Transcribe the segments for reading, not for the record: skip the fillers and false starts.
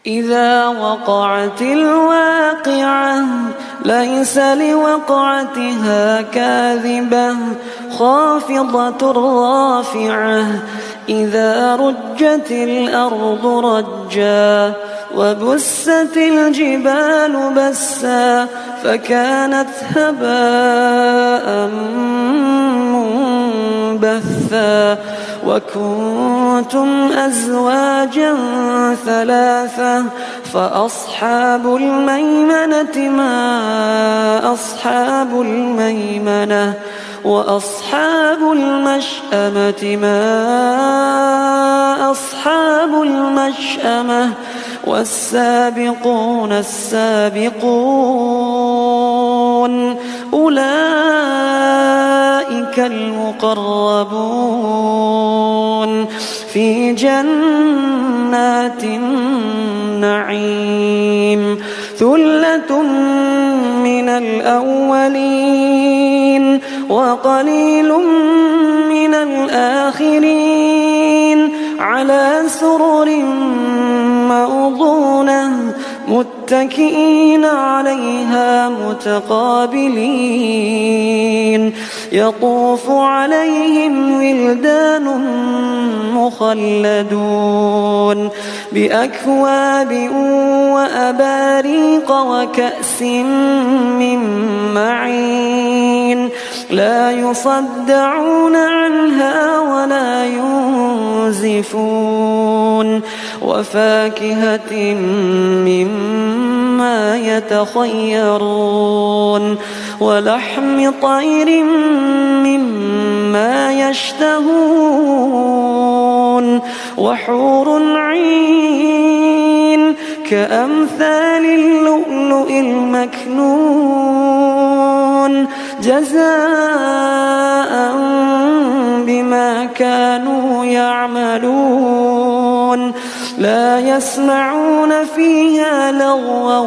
إذا وقعت الواقعة ليس لوقعتها كاذبة خافضة رافعة إذا رجت الأرض رجا وبست الجبال بسا فكانت هباء منبثا وكنتم أزواجا ثلاثة فأصحاب الميمنة ما أصحاب الميمنة وأصحاب المشأمة ما أصحاب المشأمة والسابقون السابقون أولئك المقربون في جنات النعيم ثلة من الأولين وقليل من الآخرين على سرر موضونة متكئين عليها متقابلين يطوف عليهم ولدان مخلدون بأكواب وأباريق وكأس من معين لا يصدعون عنها ولا ينزفون وفاكهة مما يتخيرون ولحم طير مما يشتهون وحور عين كأمثال اللؤلؤ المكنون جزاء بما كانوا يعملون لا يسمعون فيها لغوا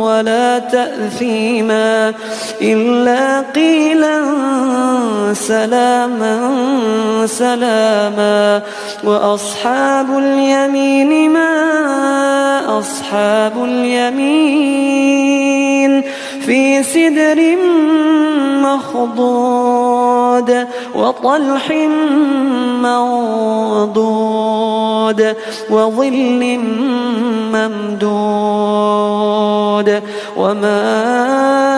ولا تأثيما إلا قيلا سلاما سلاما وأصحاب اليمين ما أصحاب اليمين في سدر مخضود وطلح منضود وظل ممدود وماء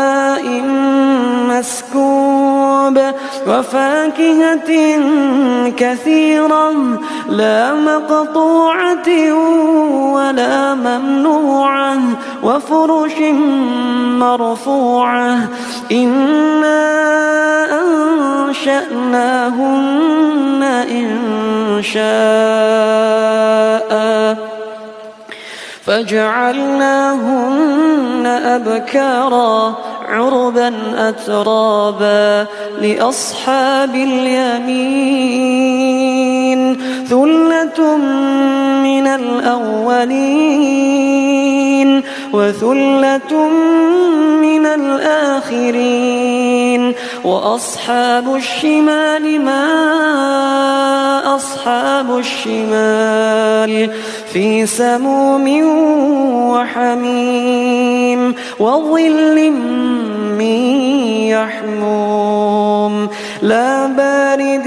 مسكوب وفاكهة كثيرة لا مقطوعة ولا ممنوعة وفرش مرفوعة إنا أنشأناهن إنشاء فجعلناهن أبكارا عربا أترابا لأصحاب اليمين ثلة من الأولين وثلة من الآخرين وأصحاب الشمال ما أصحاب الشمال في سموم وحميم وظل من يحموم لا بارد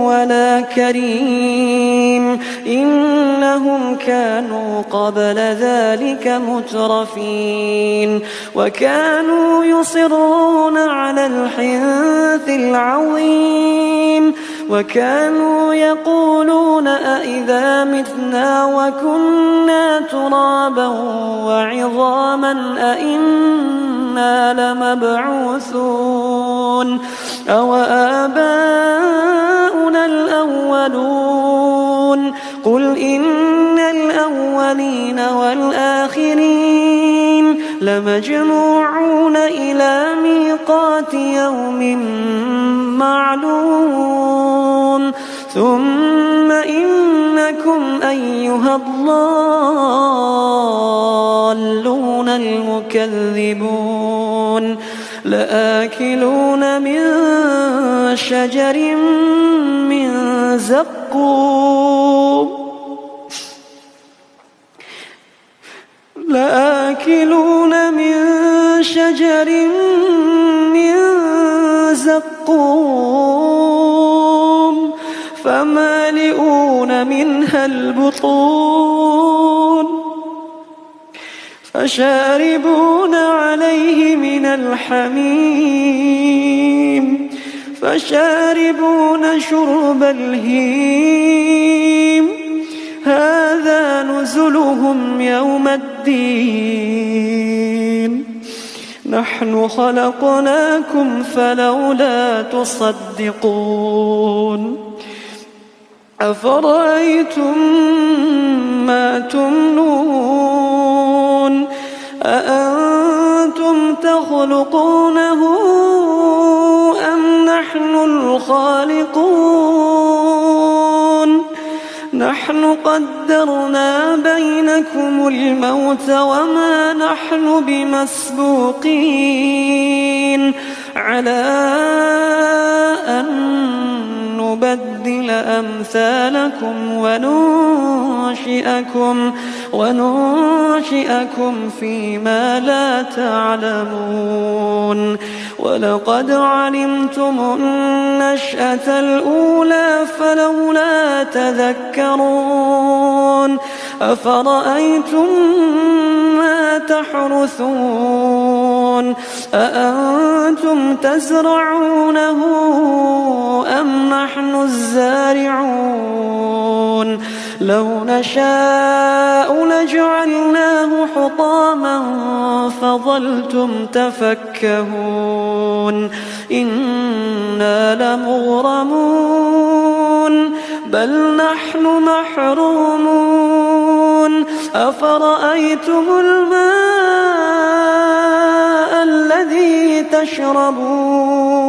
ولا كريم إنهم كانوا قبل ذلك مترفين وكانوا يصرون على الحنث العظيم وكانوا يقولون أئذا متنا وكنا ترابا وعظاما أئنا لمبعوثون أو آباؤنا الأولون قل إن الأولين والآخرين لمجموعون إلى ميقات يوم معلوم ثم إنكم أيها الضالون المكذبون لآكلون من شجر من زقوم لآكلون من شجر من زقوم فمالئون منها البطون فشاربون عليه من الحميم فشاربون شرب الهيم هذا نزلهم يوم الدين نحن خلقناكم فلولا تصدقون أفرأيتم ما تمنون أأنتم تخلقونه أم نحن الخالقون نحن قدرنا بينكم الموت وما نحن بمسبوقين على أن نبدل أمثالكم وننشئكم فيما لا تعلمون ولقد علمتم النشأة الأولى فلولا تذكرون أفرأيتم ما تحرثون أأنتم تزرعونه أم نحن الزارعون لو نشاء لجعلناه حطاما فظلتم تفكهون إنا لمغرمون بل نحن محرومون أفرأيتم الماء الذي تشربون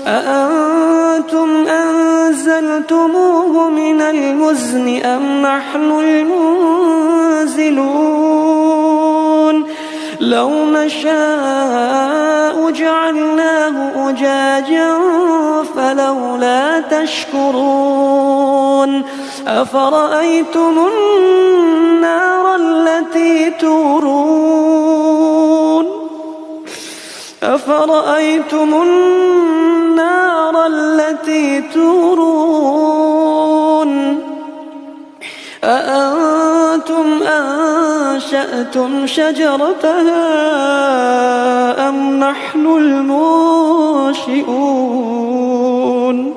أأنتم أنزلتموه من المزن أم نحن المنزلون لو نشاء جعلناه أجاجا فلولا تشكرون أفرأيتم النار التي تورون أأنتم أنشأتم شجرتها أم نحن المنشئون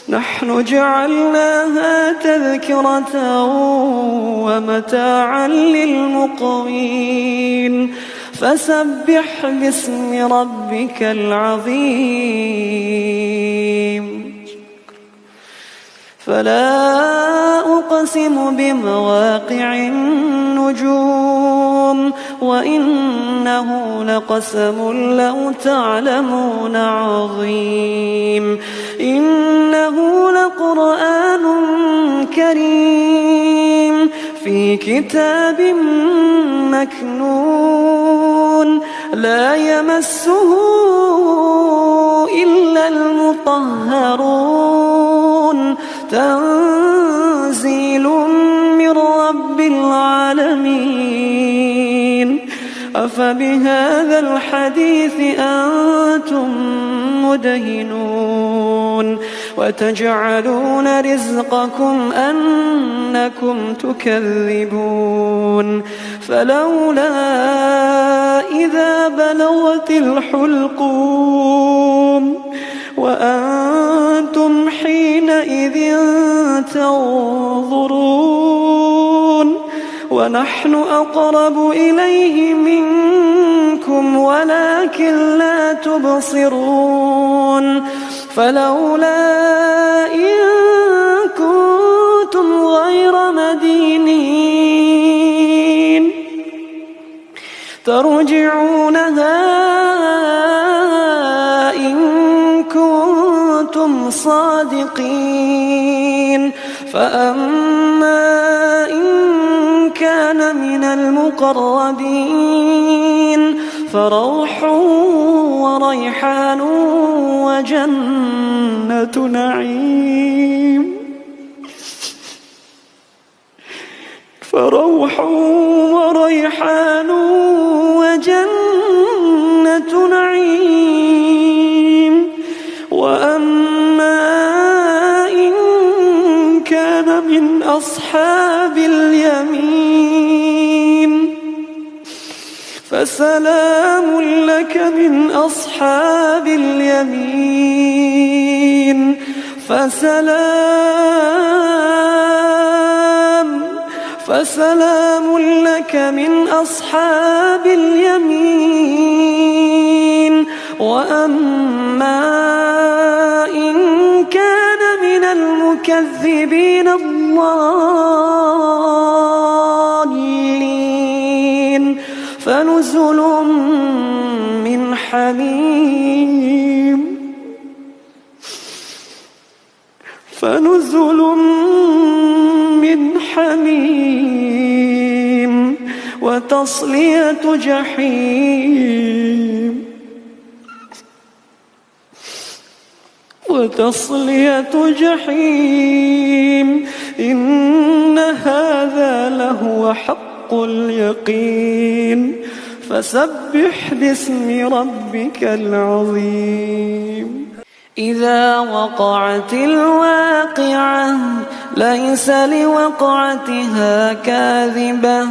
نحن جعلناها تذكرة ومتاعا للمقوين فسبح باسم ربك العظيم فلا أقسم بمواقع النجوم وإنه لقسم لو تعلمون عظيم إنه لقرآن كريم في كتاب مكنون لا يمسه إلا المطهرون تنزيل من رب العالمين أفبهذا الحديث أنتم مدهنون وتجعلون رزقكم أنكم تكذبون فلولا إذا بلغت الحلقوم وأنتم حينئذ تنظرون ونحن أقرب إليه منكم ولكن لا تبصرون فلولا إن كنتم غير مدينين ترجعونها إن كنتم صادقين فأما إن كان من المقربين فروح وريحان وجنة نعيم فروح وريحان وجنة نعيم. وأما إن كان من أصحاب اليمين فسلام لك من أصحاب اليمين. فسلام لك من أصحاب اليمين. وأما إن كان من المكذبين الضالين فنزل من حميم وتصلية جحيم. إن هذا لهو حق اليقين. فسبح باسم ربك العظيم. إذا وقعت الواقعة ليس لوقعتها كاذبة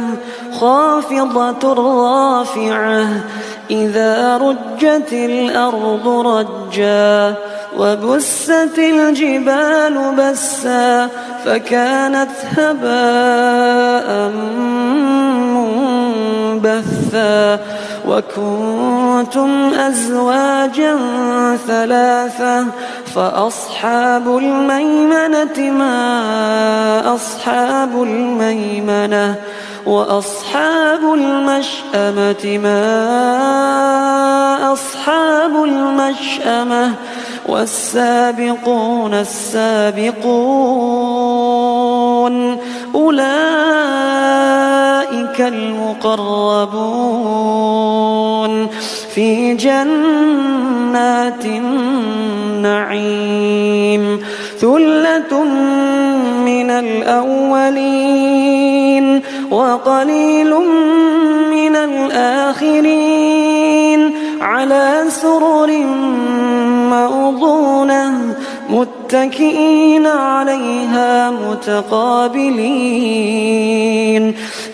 خافضة رافعة. إذا رجت الأرض رجا وبست الجبال بسا فكانت هباء منبثا. وكنتم أزواجا ثلاثة فأصحاب الميمنة ما أصحاب الميمنة. وأصحاب المشأمة ما أصحاب المشأمة. والسابقون السابقون أولئك المقربون في جنات النعيم. ثلة من الأولين وقليل من الآخرين على سرر موضونة متكئين عليها متقابلين.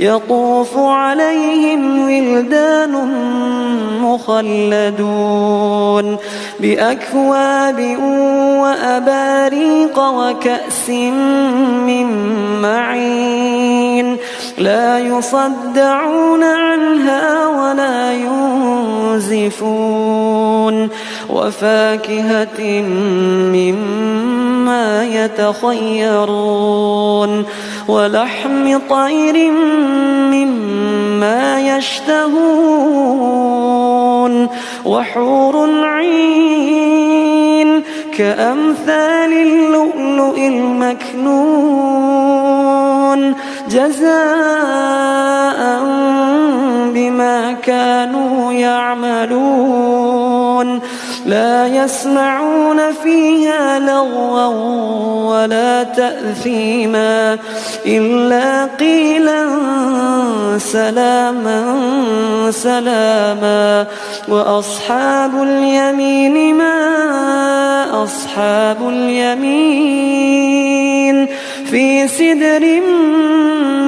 يطوف عليهم ولدان مخلدون بأكواب وأباريق وكأس من معين لا يصدعون عنها ولا ينزفون. وفاكهة مما يتخيرون ولحم طير مما يشتهون. وحور عين كأمثال اللؤلؤ المكنون جزاء بما كانوا يعملون. لا يسمعون فيها لغوا ولا تأثيما إلا قيلا سلاما سلاما. وأصحاب اليمين ما أصحاب اليمين في سدر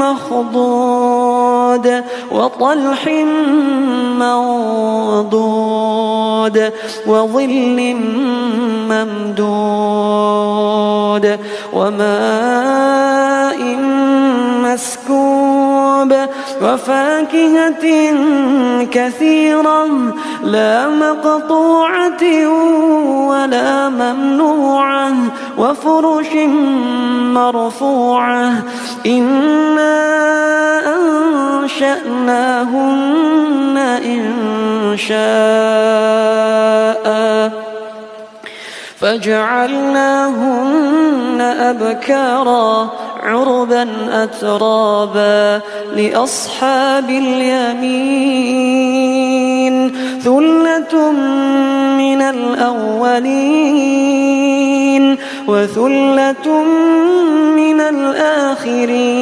مخضود وطلح منضود وظل ممدود وماء مسكوب وفاكهة كثيرة لا مقطوعة ولا ممنوعة وفرش مرفوعة. إنا أنشأناهن إنشاء فجعلناهن أبكارا عربا أترابا لأصحاب اليمين. ثلة من الأولين وثلة من الآخرين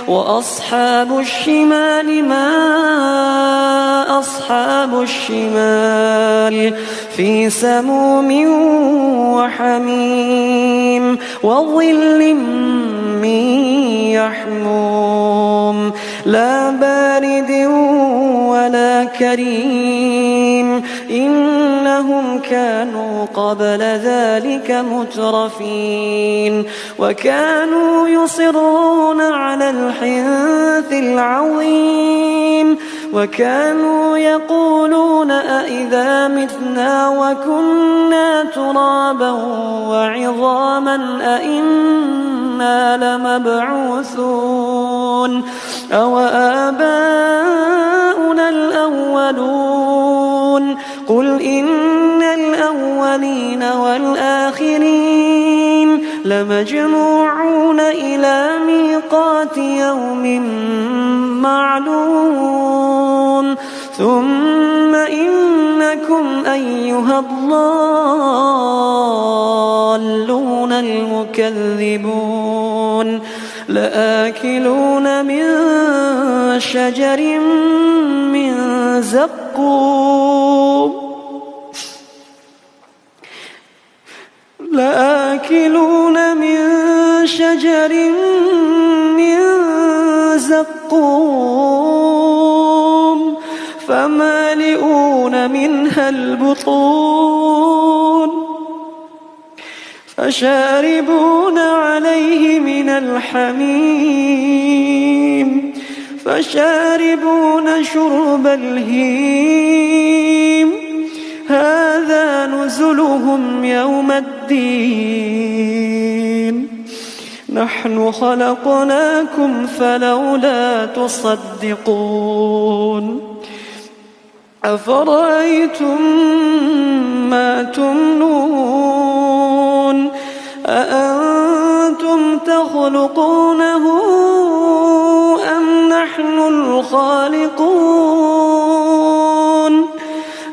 وأصحاب الشمال ما أصحاب الشمال في سموم وحميم وظل من يحموم لا بارد ولا كريم إنهم كانوا قبل ذلك مترفين وكانوا يصرون على الحنث العظيم وكانوا يقولون أئذا متنا وكنا ترابا وعظاما أئنا لمبعوثون أو آباؤنا الأولون قل إن الأولين والآخرين لمجموعون إلى ميقات يوم معلوم ثم إنكم أيها الضالون المكذبون لآكلون من شجر من زقوم لآكلون من شجر من زقوم فمالئون منها البطون فشاربون عليه من الحميم فشاربون شرب الهيم هذا نزلهم يوم الدين نحن خلقناكم فلولا تصدقون أفرأيتم ما تمنون أأنتم تخلقونه أم نحن الخالقون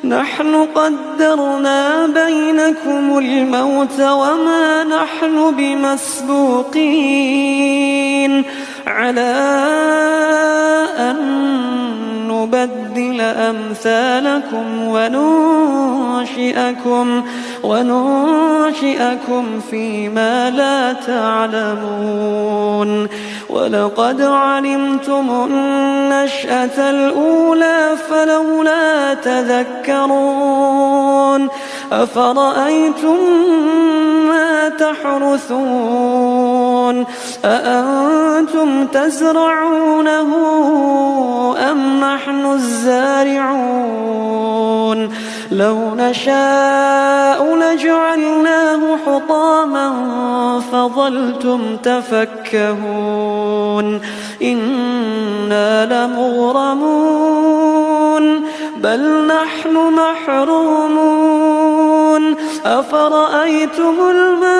نحن قدرنا بينكم الموت وما نحن بمسبوقين على أن نبدل أمثالكم وننشئكم فيما لا تعلمون ولقد علمتم النشأة الأولى فلولا تذكرون أفرأيتم ما تحرثون أأنتم تزرعونه أم نحن الزارعون لو نشاء لجعلناه حطاما فظلتم تفكهون إنا لمغرمون بل نحن محرومون أفرأيتم الماء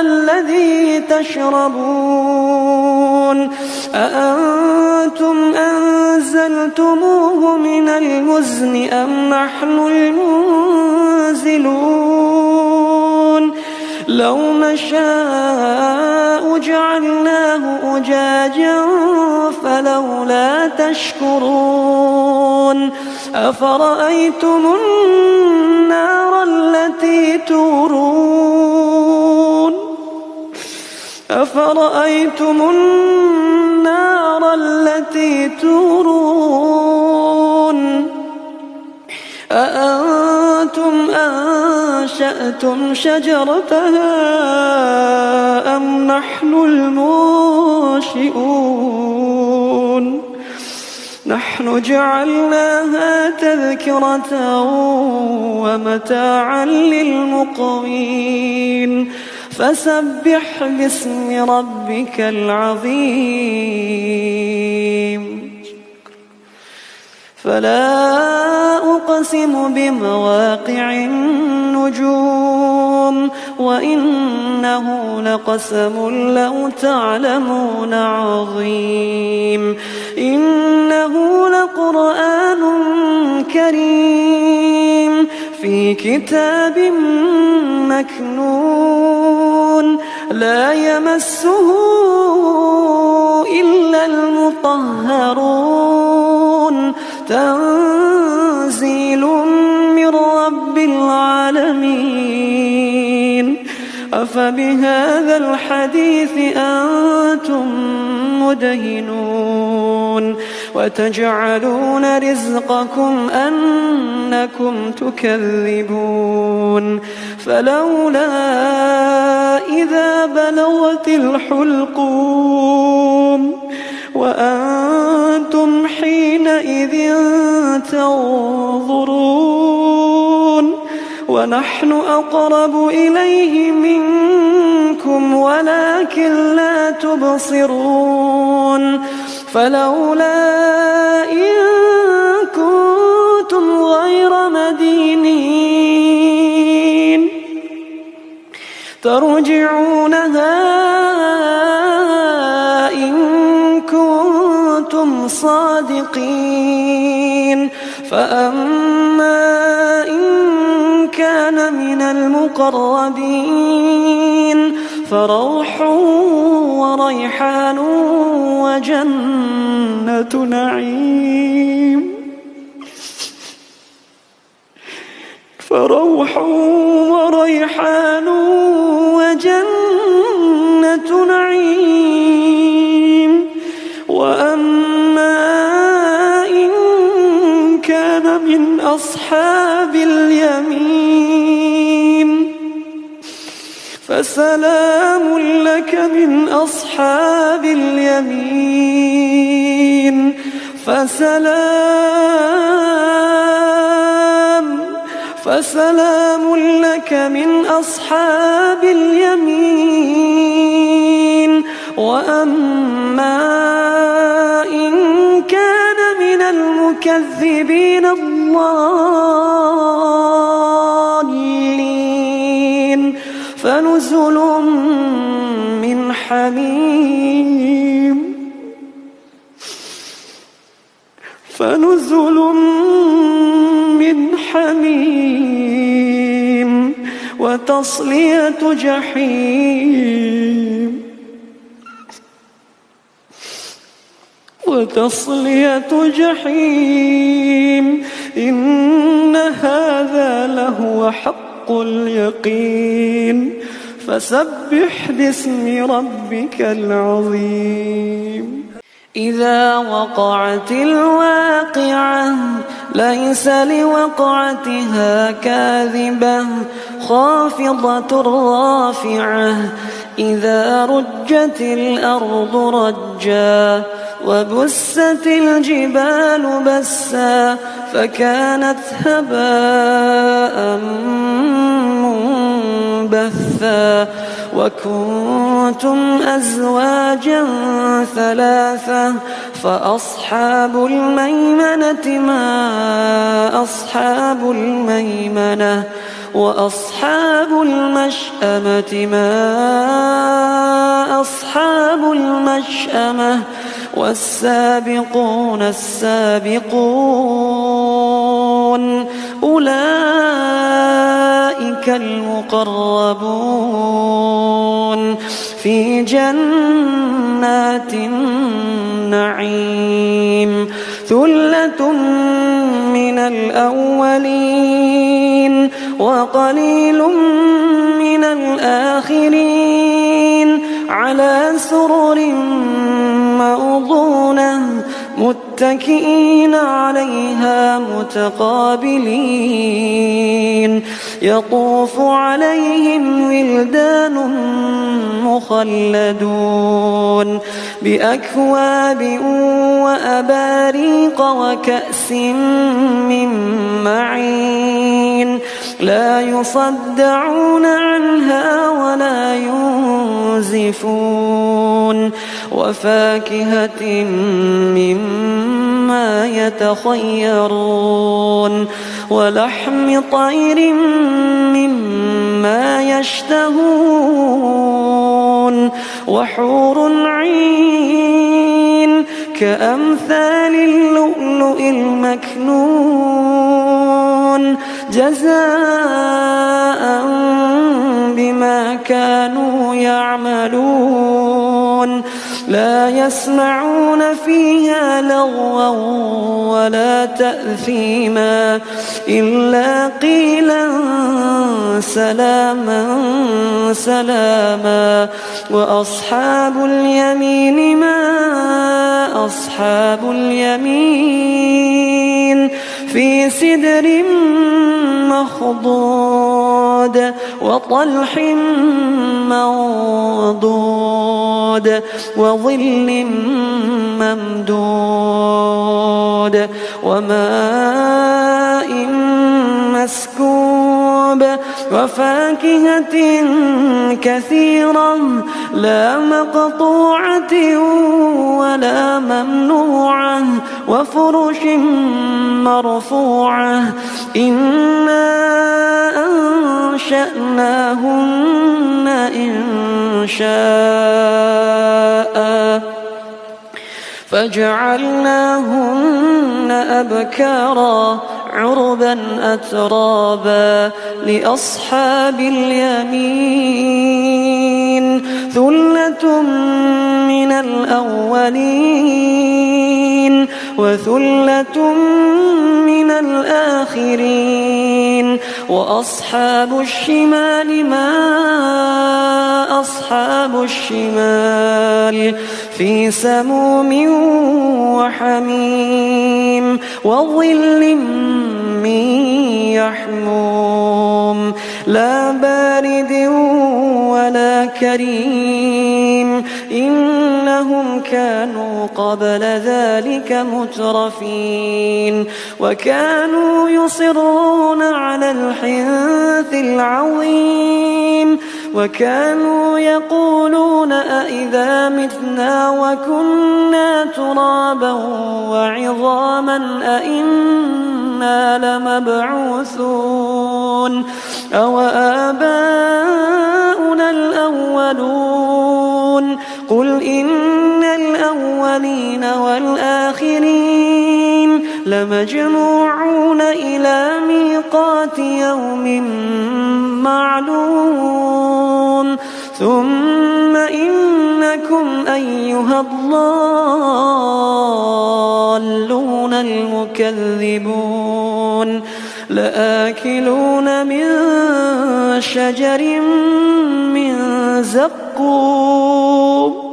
الذي تشربون أأنتم أنزلتموه من المزن أم نحن المنزلون لو نشاء جعلناه أجاجا فلولا تشكرون أفرأيتم النار التي تورون أفرأيتم النار التي تورون أأنتم أنشأتم شجرتها أم نحن المنشئون نحن جعلناها تذكرة ومتاعا للمقوين فسبح باسم ربك العظيم فلا أقسم بمواقع النجوم وإنه لقسم لو تعلمون عظيم إنه لقرآن كريم في كتاب مكنون لا يمسه إلا المطهرون تنزيل من رب العالمين أفبهذا الحديث أنتم مدهنون وتجعلون رزقكم أنكم تكذبون فلولا إذا بلغت الحلقوم وأنتم حينئذ تنظرون ونحن أقرب إليه منكم ولكن لا تبصرون فلولا إن كنتم غير مدينين ترجعونها إن كنتم صادقين فأما إن كان من المقربين فروح وريحان وجنة نعيم فروح وريحان وجنة نعيم وأما إن كان من أصحاب اليمين فسلام لك من أصحاب اليمين فسلام لك من أصحاب اليمين وأما إن كان من المكذبين الضالين فنزل من حميم وتصلية جحيم إن هذا لهو حق اليقين فسبح باسم ربك العظيم إذا وقعت الواقعة ليس لوقعتها كاذبة خافضة رافعة إذا رجت الأرض رجا وبست الجبال بسا فكانت هباء منبثا وكنتم أزواجا ثلاثة فأصحاب الميمنة ما أصحاب الميمنة وأصحاب المشأمة ما أصحاب المشأمة والسابقون السابقون أولئك المقربون في جنات النعيم ثلة من الأولين وقليل من الآخرين على سرر موضونة متكئين عليها متقابلين يطوف عليهم ولدان مخلدون بأكواب وأباريق وكأس من معين لا يصدعون عنها ولا ينزفون وفاكهة مما يتخيرون ولحم طير مما يشتهون وحور عين كأمثال اللؤلؤ المكنون جزاء بما كانوا يعملون لا يسمعون فيها لغوا ولا تأثيما إلا قيلا سلاما سلاما وأصحاب اليمين ما أصحاب اليمين في سدر مخضود وطلح منضود وظل ممدود وماء مسكوب وفاكهة كثيرة لا مقطوعة ولا ممنوعة وفرش مرفوعة إنا أنشأناهن إنشاء فجعلناهن أبكارا عربا أترابا لأصحاب اليمين ثلة من الأولين وثلة من الآخرين وأصحاب الشمال ما أصحاب الشمال في سموم وحميم وظل من يحموم لا بارد ولا كريم إنهم كانوا قبل ذلك مترفين وكانوا يصرون على الحنث العظيم وكانوا يقولون أئذا متنا وكنا ترابا وعظاما أئنا لمبعوثون أو آباؤنا الأولون قل إن الأولين والآخرين لمجموعون إلى ميقات يوم معلوم ثم إنكم أيها الضالون المكذبون لآكلون من شجر من زقوم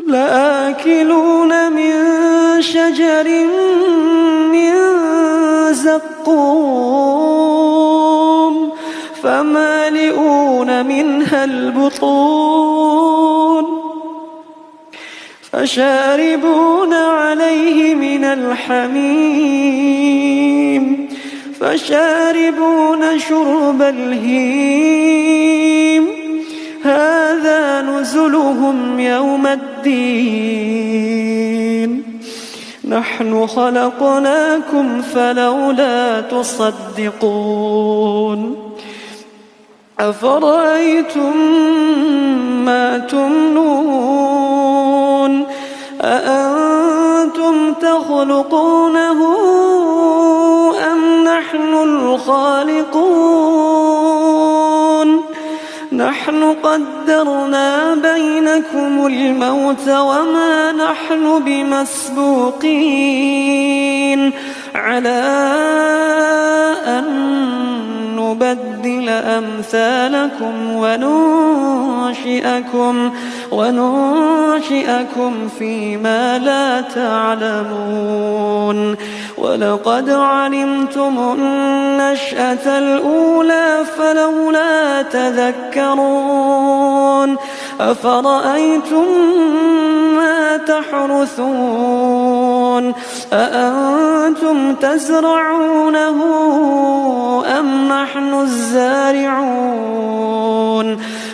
لآكلون من شجر من زقوم فمالئون منها البطون فشاربون عليه من الحميم فشاربون شرب الهيم هذا نزلهم يوم الدين نحن خلقناكم فلولا تصدقون أفرأيتم ما تمنون أأنتم تخلقونه أم نحن الخالقون نحن قدرنا بينكم الموت وما نحن بمسبوقين على أن نبدل أمثالكم وننشئكم فيما لا تعلمون ولقد علمتم النشأة الأولى فلولا تذكرون أفرأيتم ما تحرثون أأنتم تزرعونه أم نحن الزارعون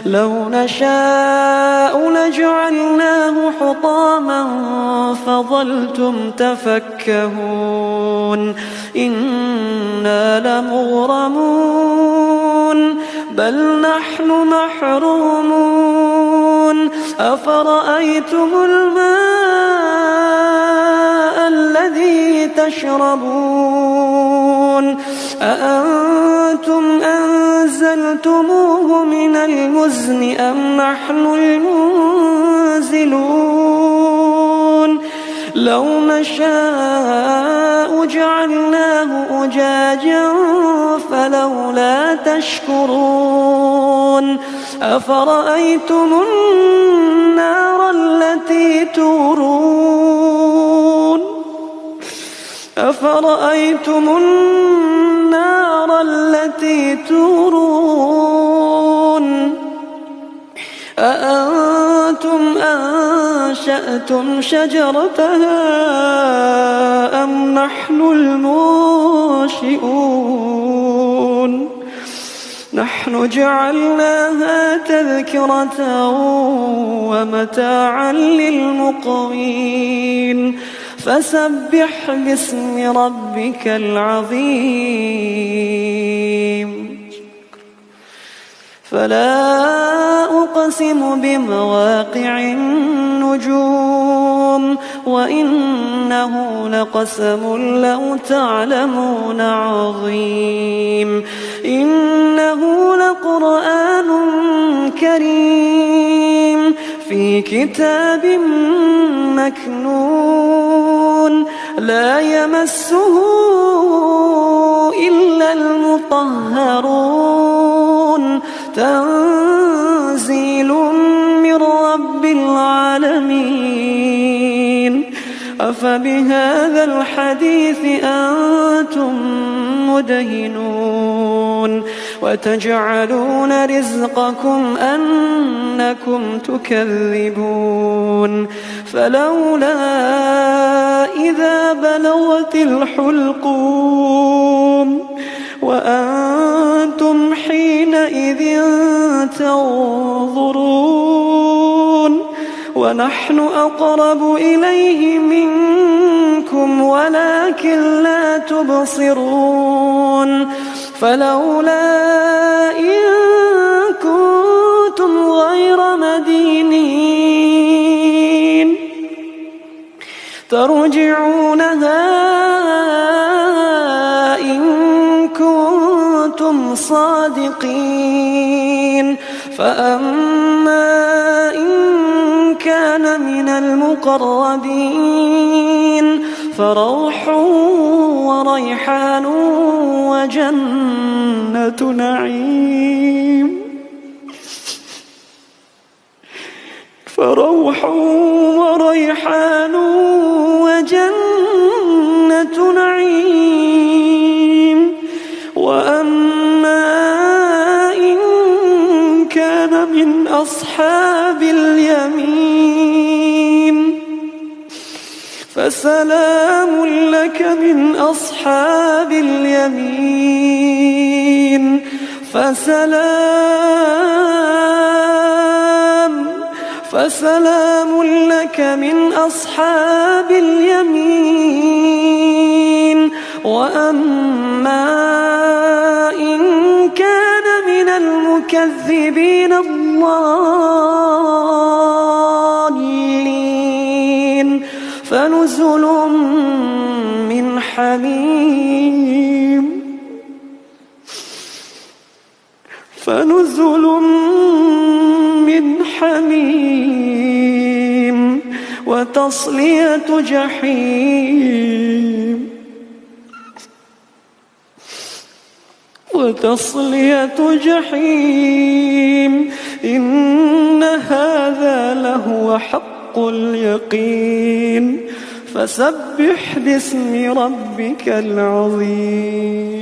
لو نشاء لجعلناه حطاما فظلتم تفكهون إنا لمغرمون بل نحن محرومون أفرأيتم الماء الذي تشربون أأنتم أنزلتموه من المزن أم نحن المنزلون لو نشاء جعلناه أجاجا فلولا تشكرون أفرأيتم النار التي تورون أأنتم أنشأتم شجرتها أم نحن المنشئون نحن جعلناها تذكرة ومتاعا للمقوين فسبح باسم ربك العظيم فلا أقسم بمواقع النجوم وإنه لقسم لو تعلمون عظيم إنه لقرآن كريم في كتاب مكنون لا يمسه إلا المطهرون تنزيل من رب العالمين أفبهذا الحديث أنتم مدهنون وتجعلون رزقكم أنكم تكذبون فلولا إذا بلغت الحلقوم وأنتم حينئذ تنظرون ونحن أقرب إليه منكم ولكن لا تبصرون فلولا إن كنتم غير مدينين ترجعونها إن كنتم صادقين فأما إن كان من المقربين فروح وريحان وجنة نعيم فروح وريحان وجنة نعيم وأما إن كان من أصحاب اليمين فسلام لك من أصحاب اليمين فسلام لك من أصحاب اليمين وأما إن كان من المكذبين الضالين فنزل من حميم وتصلية جحيم إن هذا لهو حق اليقين فسبح باسم ربك العظيم